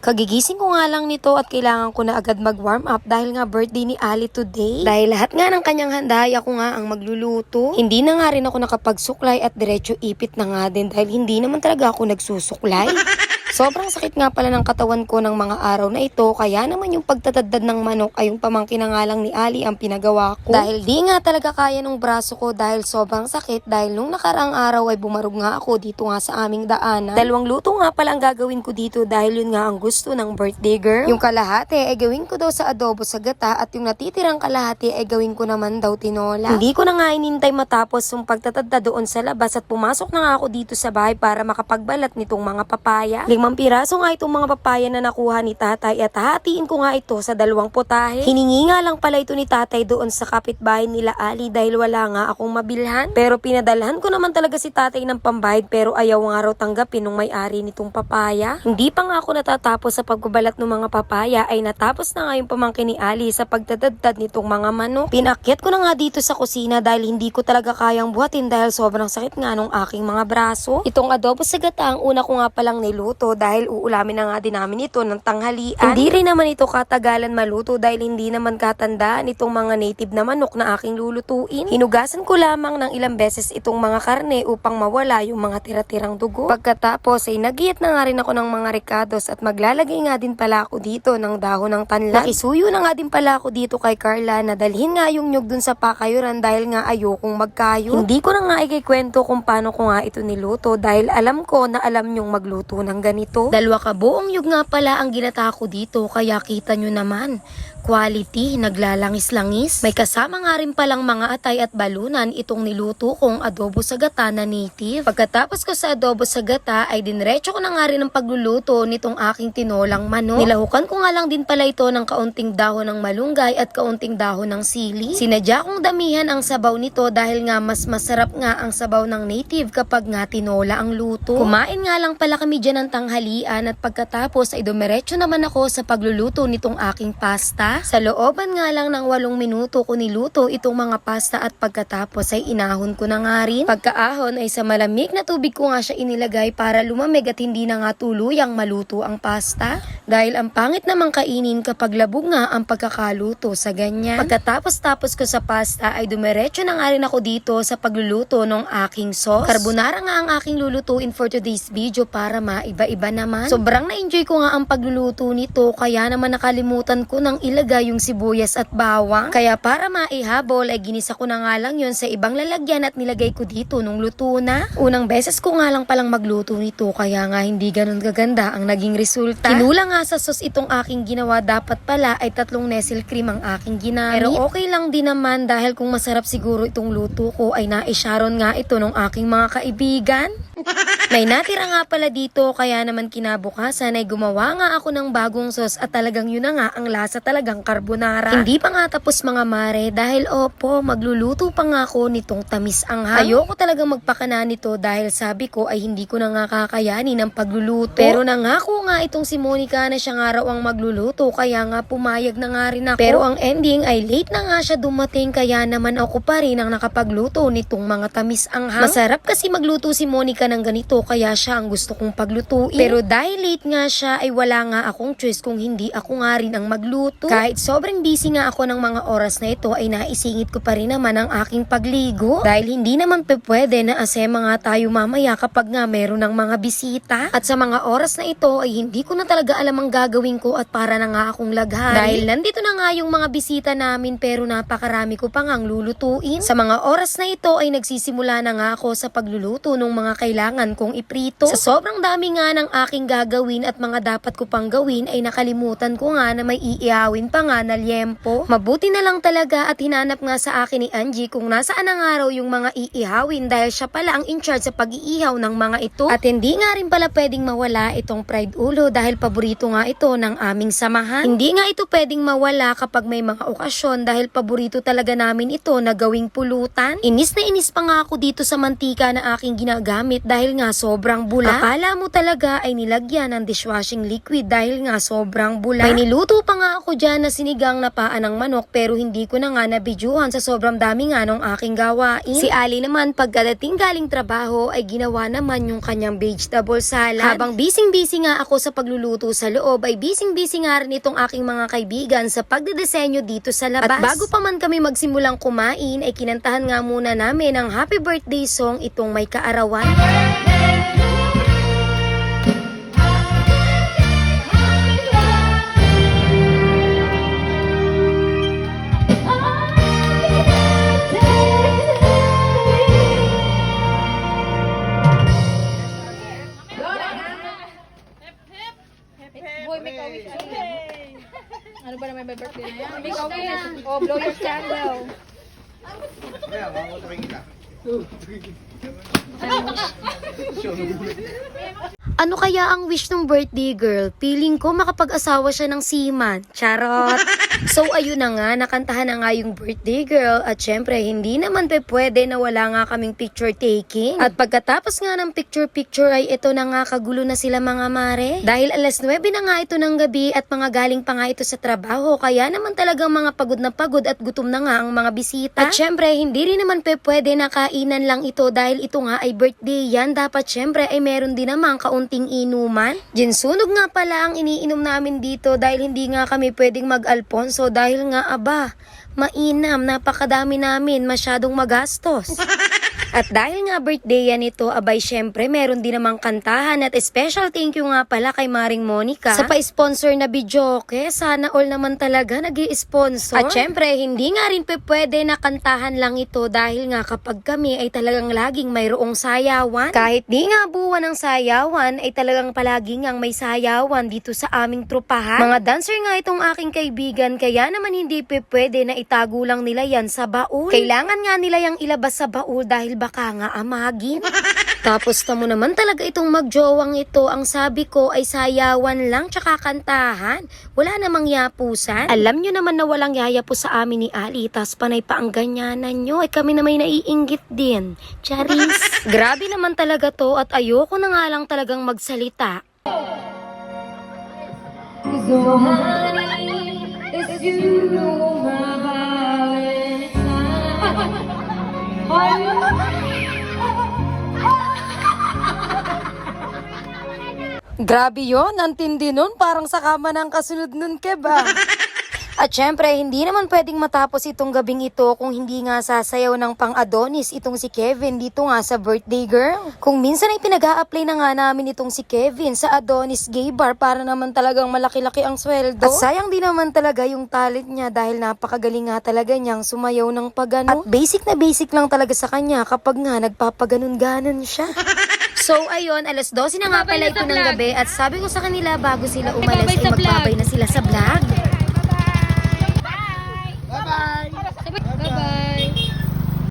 Kagigising ko nga lang nito at kailangan ko na agad mag-warm up dahil nga birthday ni Ali today. Dahil lahat nga ng kanyang handa ay ako nga ang magluluto. Hindi na nga rin ako nakapagsuklay at diretso ipit na nga din dahil hindi naman talaga ako nagsusuklay. Sobrang sakit nga pala ng katawan ko ng mga araw na ito, kaya naman yung pagtatadad ng manok ay yung pamangkin na nga lang ni Ali ang pinagawa ko. Dahil di nga talaga kaya ng braso ko dahil sobrang sakit dahil nung nakaraang araw ay bumarog nga ako dito nga sa aming daanan. Dalawang luto nga pala ang gagawin ko dito dahil yun nga ang gusto ng birthday girl. Yung kalahati ay gawin ko daw sa adobo sa gata at yung natitirang kalahati ay gawin ko naman daw tinola. Hindi ko na nga inintay matapos yung pagtatadda doon sa labas at pumasok na nga ako dito sa bahay para makapagbalat nitong mga papaya. 5 piraso nga itong mga papaya na nakuha ni tatay at hahatiin ko nga ito sa 2 putahe. Hiningi nga lang pala ito ni tatay doon sa kapitbahay nila Ali dahil wala nga akong mabilhan. Pero pinadalhan ko naman talaga si tatay ng pambayad pero ayaw nga raw tanggapin nung may-ari nitong papaya. Hindi pa nga ako natatapos sa pagbabalat ng mga papaya ay natapos na nga yung pamangkin ni Ali sa pagdadadad nitong mga manok. Pinakyat ko na nga dito sa kusina dahil hindi ko talaga kayang buhatin dahil sobrang sakit nga nung aking mga braso. Itong adobo sa gata ang una ko nga palang niluto dahil uulamin na nga din namin ito ng tanghalian. Hindi rin naman ito katagalan maluto dahil hindi naman katandaan itong mga native na manok na aking lulutuin. Hinugasan ko lamang ng ilang beses itong mga karne upang mawala yung mga tira-tirang dugo. Pagkatapos ay nagiyat na nga rin ako ng mga ricados at maglalagay nga din pala ako dito ng dahon ng tanlan. Nakisuyo na nga din pala ako dito kay Carla na dalhin nga yung nyug dun sa pakayuran dahil nga ayokong magkayo. Hindi ko na nga ikikwento kung paano ko nga ito niluto dahil alam ko na alam nyong magluto ng ganito. 2 kabuong nyug nga pala ang ginata ko dito kaya kita nyo naman. Quality, naglalangis-langis. May kasama nga rin palang mga atay at balunan itong niluto kong adobo sa gata na native. Pagkatapos ko sa adobo sa gata ay dinretso ko na nga rin ang pagluluto nitong aking tinolang manok. Nilahukan ko nga lang din pala ito ng kaunting dahon ng malunggay at kaunting dahon ng sili. Sinadya kong damihan ang sabaw nito dahil nga mas masarap nga ang sabaw ng native kapag nga tinola ang luto. Kumain nga lang pala kami dyan ng tanghalian at pagkatapos ay dumiretso naman ako sa pagluluto nitong aking pasta. Sa looban nga lang ng 8 minuto ko niluto itong mga pasta at pagkatapos ay inahon ko na nga rin. Pagkaahon ay sa malamig na tubig ko nga siya inilagay para lumamig at hindi na nga tuluyang maluto ang pasta. Dahil ang pangit namang kainin kapag labog nga ang pagkakaluto sa ganyan. Pagkatapos ko sa pasta ay dumiretso na nga rin ako dito sa pagluluto ng aking sauce. Carbonara nga ang aking lulutuin for today's video para maiba-iba naman. Sobrang na-enjoy ko nga ang pagluluto nito kaya naman nakalimutan ko ng ilagay yung sibuyas at bawang. Kaya para maihabol ay ginisa ko na nga lang yun sa ibang lalagyan at nilagay ko dito nung luto na. Unang beses ko nga lang palang magluto nito kaya nga hindi ganun kaganda ang naging resulta. Kinula nga sa sauce itong aking ginawa, dapat pala ay 3 Nestle cream ang aking ginamit. Pero okay lang din naman dahil kung masarap siguro itong luto ko ay naisharon nga ito ng aking mga kaibigan. May natira nga pala dito kaya naman kinabukasan ay gumawa nga ako ng bagong sauce at talagang yun na nga ang lasa talagang carbonara. Hindi pa nga tapos mga mare dahil opo magluluto pa nga ako nitong tamis anghang. Ayoko talagang magpakana nito dahil sabi ko ay hindi ko na nga kakayanin ang pagluluto. Pero nangako nga itong si Monica na siya nga raw ang magluluto kaya nga pumayag na nga rin ako. Pero ang ending ay late na nga siya dumating kaya naman ako pa rin ang nakapagluto nitong mga tamis anghang. Masarap kasi magluto si Monica ng ganito kaya siya ang gusto kong paglutuin. Pero dahil late nga siya ay wala nga akong choice kung hindi ako nga rin ang magluto. Kahit sobrang busy nga ako ng mga oras na ito ay naisingit ko pa rin naman ang aking pagligo. Dahil hindi naman pwede na asema nga tayo mamaya kapag nga meron ng mga bisita. At sa mga oras na ito ay hindi ko na talaga alam ang gagawin ko at para na nga akong laghari. Dahil nandito na nga yung mga bisita namin pero napakarami ko pa ngang lulutuin. Sa mga oras na ito ay nagsisimula na nga ako sa pagluluto ng mga kailangan kong iprito. Sa sobrang dami nga ng aking gagawin at mga dapat ko pang gawin ay nakalimutan ko nga na may iihawin pa nga na liempo. Mabuti na lang talaga at hinanap nga sa akin ni Angie kung nasaan ang araw yung mga iihawin dahil siya pala ang in charge sa pag-iihaw ng mga ito. At hindi nga rin pala pwedeng mawala itong fried ulo dahil paborito nga ito ng aming samahan. Hindi nga ito pwedeng mawala kapag may mga okasyon dahil paborito talaga namin ito na gawing pulutan. Inis na inis pa nga ako dito sa mantika na aking ginagamit dahil nga sobrang bula. Akala mo talaga ay nilagyan ng dishwashing liquid dahil nga sobrang bula. May niluto pa nga ako dyan na sinigang na paa ng manok pero hindi ko na nga nabidyuhan sa sobrang dami nga nung aking gawain. Si Ali naman pagkadating galing trabaho ay ginawa naman yung kanyang vegetable salad. Habang busy nga ako sa pagluluto sa loob ay busy nga rin itong aking mga kaibigan sa pagdedesenyo dito sa labas. At bago pa man kami magsimulang kumain ay kinantahan nga muna namin ang happy birthday song itong may kaarawan. Boy, make a wish. Ano ba naman may birthday na yan? Make a wish. Oh, blow your candle. Kaya, makakotawin kita. Ano kaya ang wish ng birthday girl? Feeling ko makapag-asawa siya ng seaman. Charot! So ayun na nga, nakantahan na nga yung birthday girl at syempre hindi naman pwede na wala nga kaming picture taking. At pagkatapos nga ng picture ay ito na nga kagulo na sila mga mare. Dahil alas 9 na nga ito ng gabi at mga galing pa nga ito sa trabaho kaya naman talagang mga pagod na pagod at gutom na nga ang mga bisita. At syempre hindi rin naman pwede na kainan lang ito dahil ito nga ay birthday yan. Dapat syempre ay meron din naman kaunting inuman. Ginsunog nga pala ang iniinom namin dito dahil hindi nga kami pwedeng mag-Alfonso dahil nga aba, mainam, napakadami namin, masyadong magastos. At dahil nga birthday yan ito, abay syempre meron din namang kantahan at special thank you nga pala kay Maring Monica sa pa-sponsor na videoke. Sana all naman talaga nag-i-sponsor. At syempre hindi nga rin pwede na kantahan lang ito dahil nga kapag kami ay talagang laging mayroong sayawan. Kahit di nga buwan ng sayawan ay talagang palagi ngang may sayawan dito sa aming trupahan. Mga dancer nga itong aking kaibigan kaya naman hindi pwede na itago lang nila yan sa baul. Kailangan nga nila yung ilabas sa baul dahil baka nga amagin. Tapos tamo naman talaga itong magjowang ito. Ang sabi ko ay sayawan lang tsaka kantahan. Wala namang yapusan. Alam nyo naman na walang yayapo sa amin ni Ali. Tas panay pa ang ganyanan nyo. Ay kami na may naiinggit din. Charis. Grabe naman talaga to at ayoko na nga lang talagang magsalita. So honey, it's you, my Grabe yun, antindi nun, parang sa kama ng kasunod nun, Keba. At syempre, hindi naman pwedeng matapos itong gabing ito kung hindi nga sasayaw ng pang-Adonis itong si Kevin dito nga sa birthday girl. Kung minsan ay pinag-a-apply na nga namin itong si Kevin sa Adonis Gay Bar para naman talagang malaki-laki ang sweldo. At sayang din naman talaga yung talent niya dahil napakagaling nga talaga niyang sumayaw ng pagano. At basic na basic lang talaga sa kanya kapag nga nagpapaganon-ganon siya. So ayun, alas 12 na nga pala ito ng gabi at sabi ko sa kanila bago sila umalis ay magbabay na sila sa